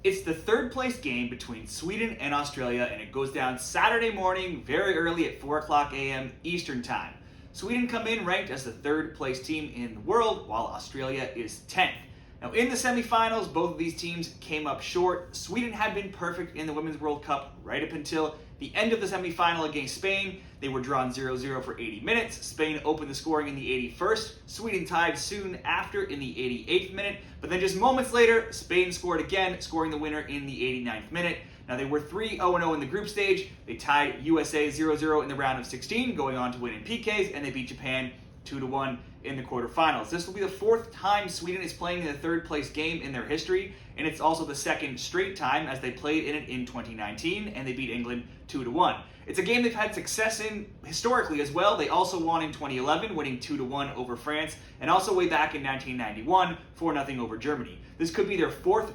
It's the third place game between Sweden and Australia, and it goes down Saturday morning very early at 4 o'clock a.m. Eastern Time. Sweden come in ranked as the third place team in the world, while Australia is 10th. Now, in the semifinals, both of these teams came up short. Sweden had been perfect in the Women's World Cup right up until the end of the semifinal against Spain. They were drawn 0-0 for 80 minutes. Spain opened the scoring in the 81st. Sweden tied soon after in the 88th minute. But then just moments later, Spain scored again, scoring the winner in the 89th minute. Now, they were 3-0-0 in the group stage. They tied USA 0-0 in the round of 16, going on to win in PKs, and they beat Japan 2-1 in the quarterfinals. This will be the fourth time Sweden is playing in the third place game in their history, and it's also the second straight time as they played in it in 2019, and they beat England 2-1. It's a game they've had success in historically as well. They also won in 2011, winning 2-1 over France, and also way back in 1991, 4-0 over Germany. This could be their fourth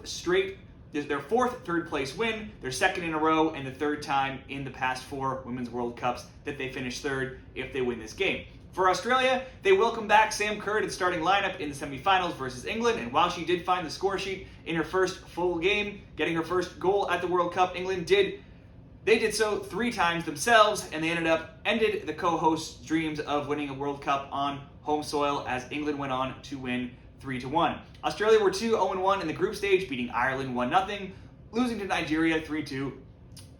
third place win, their second in a row, and the third time in the past 4 Women's World Cups that they finish third if they win this game. For Australia, they welcome back Sam Kerr to the starting lineup in the semifinals versus England, and while she did find the score sheet in her first full game, getting her first goal at the World Cup, England did so 3 times themselves, and they ended the co-hosts' dreams of winning a World Cup on home soil as England went on to win 3-1. Australia were 2-0-1 in the group stage, beating Ireland 1-0, losing to Nigeria 3-2,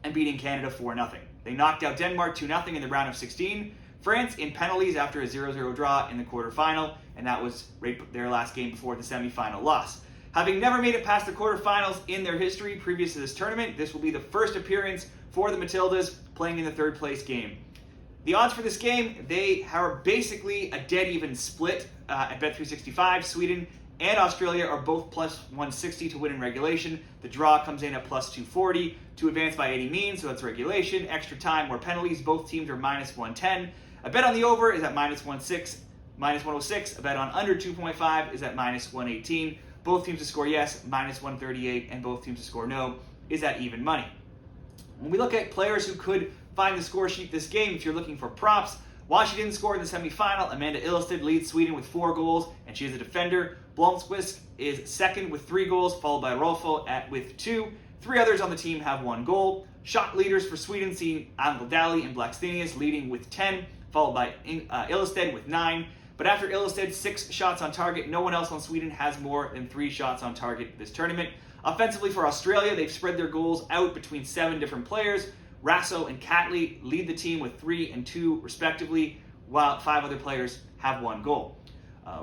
and beating Canada 4-0. They knocked out Denmark 2-0 in the round of 16, France in penalties after a 0-0 draw in the quarterfinal, and that was their last game before the semifinal loss. Having never made it past the quarterfinals in their history previous to this tournament, this will be the first appearance for the Matildas playing in the third place game. The odds for this game, they are basically a dead even split at Bet365. Sweden and Australia are both plus 160 to win in regulation. The draw comes in at plus 240 to advance by any means, so that's regulation, extra time, more penalties. Both teams are minus 110. A bet on the over is at minus 106. A bet on under 2.5 is at minus 118. Both teams to score yes, minus 138, and both teams to score no is at even money. When we look at players who could find the score sheet this game, if you're looking for props, while she didn't score in the semifinal, Amanda Ilestedt leads Sweden with 4 goals, and she is a defender. Blomqvist is second with 3 goals, followed by Rolfo with 2. 3 others on the team have 1 goal. Shot leaders for Sweden see Asllani and Blackstenius leading with 10, followed by Ilestedt with 9. But after Ilested's 6 shots on target, no one else on Sweden has more than 3 shots on target this tournament. Offensively for Australia, they've spread their goals out between 7 different players. Raso and Catley lead the team with 3 and 2 respectively, while 5 other players have 1 goal.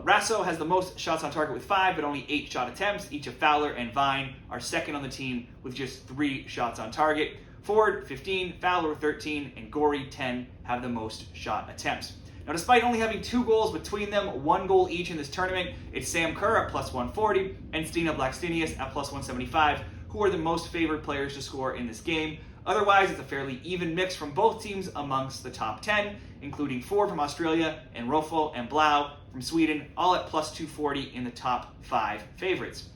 Raso has the most shots on target with 5, but only 8 shot attempts. Each of Fowler and Vine are second on the team with just 3 shots on target. Ford, 15, Fowler, 13, and Gorey, 10, have the most shot attempts. Now, despite only having 2 goals between them, 1 goal each in this tournament, it's Sam Kerr at plus 140 and Stina Blackstenius at plus 175, who are the most favored players to score in this game. Otherwise, it's a fairly even mix from both teams amongst the top 10, including 4 from Australia and Rolfo and Blagult from Sweden, all at plus 240 in the top 5 favorites.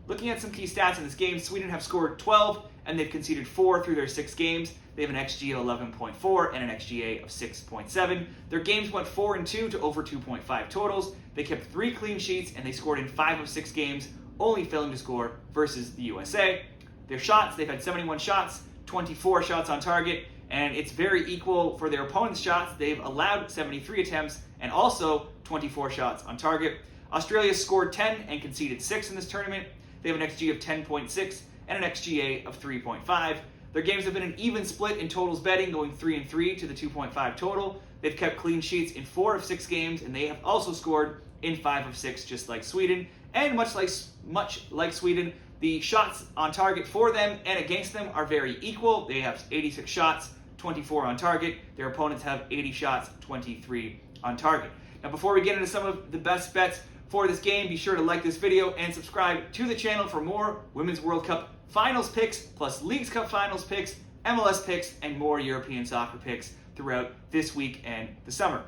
Looking at some key stats in this game, Sweden have scored 12, and they've conceded 4 through their 6 games. They have an XG of 11.4 and an XGA of 6.7. Their games went 4-2 to over 2.5 totals. They kept 3 clean sheets, and they scored in 5 of 6 games, only failing to score versus the USA. Their shots, they've had 71 shots, 24 shots on target, and it's very equal for their opponent's shots. They've allowed 73 attempts and also 24 shots on target. Australia scored 10 and conceded 6 in this tournament. They have an XG of 10.6 and an XGA of 3.5. Their games have been an even split in totals betting, going 3-3 to the 2.5 total. They've kept clean sheets in 4 of 6 games, and they have also scored in 5 of 6, just like Sweden. And much like Sweden, the shots on target for them and against them are very equal. They have 86 shots, 24 on target. Their opponents have 80 shots, 23 on target. Now, before we get into some of the best bets for this game, be sure to like this video and subscribe to the channel for more Women's World Cup finals picks, plus Leagues Cup finals picks, MLS picks, and more European soccer picks throughout this week and the summer.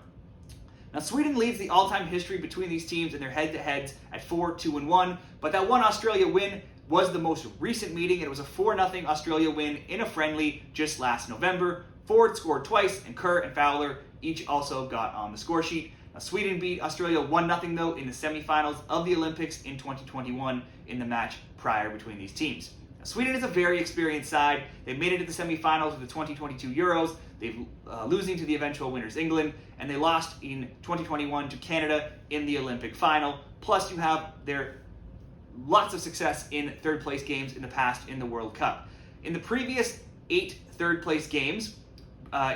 Now, Sweden leads the all-time history between these teams in their head-to-heads at 4-2-1, but that one Australia win was the most recent meeting, and it was a 4-0 Australia win in a friendly just last November. Ford scored twice, and Kerr and Fowler each also got on the score sheet. Now, Sweden beat Australia 1-0 though in the semifinals of the Olympics in 2021 in the match prior between these teams. Sweden is a very experienced side. They made it to the semifinals of the 2022 Euros. They've losing to the eventual winners England, and they lost in 2021 to Canada in the Olympic final. Plus, you have their lots of success in third place games in the past in the World Cup. In the previous 8 third place games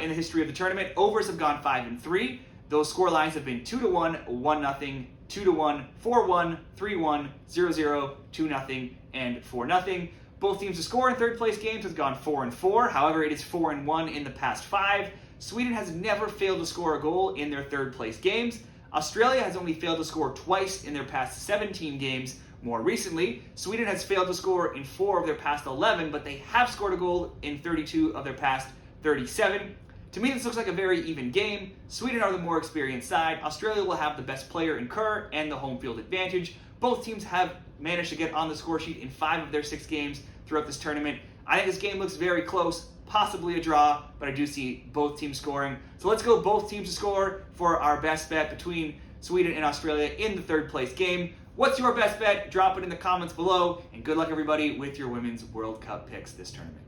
in the history of the tournament, overs have gone 5-3. Those score lines have been 2-1, 1-0, 2-1, 4-1, 3-1, 0-0, 2-0, and 4-0. Both teams to score in third place games has gone 4-4. However, it is 4-1 in the past 5. Sweden has never failed to score a goal in their third place games. Australia has only failed to score twice in their past 17 games. More recently, Sweden has failed to score in 4 of their past 11, but they have scored a goal in 32 of their past 37. To me, this looks like a very even game. Sweden are the more experienced side. Australia will have the best player in Kerr and the home field advantage. Both teams have managed to get on the score sheet in 5 of their 6 games throughout this tournament. I think this game looks very close, possibly a draw, but I do see both teams scoring. So let's go both teams to score for our best bet between Sweden and Australia in the third place game. What's your best bet? Drop it in the comments below, and good luck everybody with your Women's World Cup picks this tournament.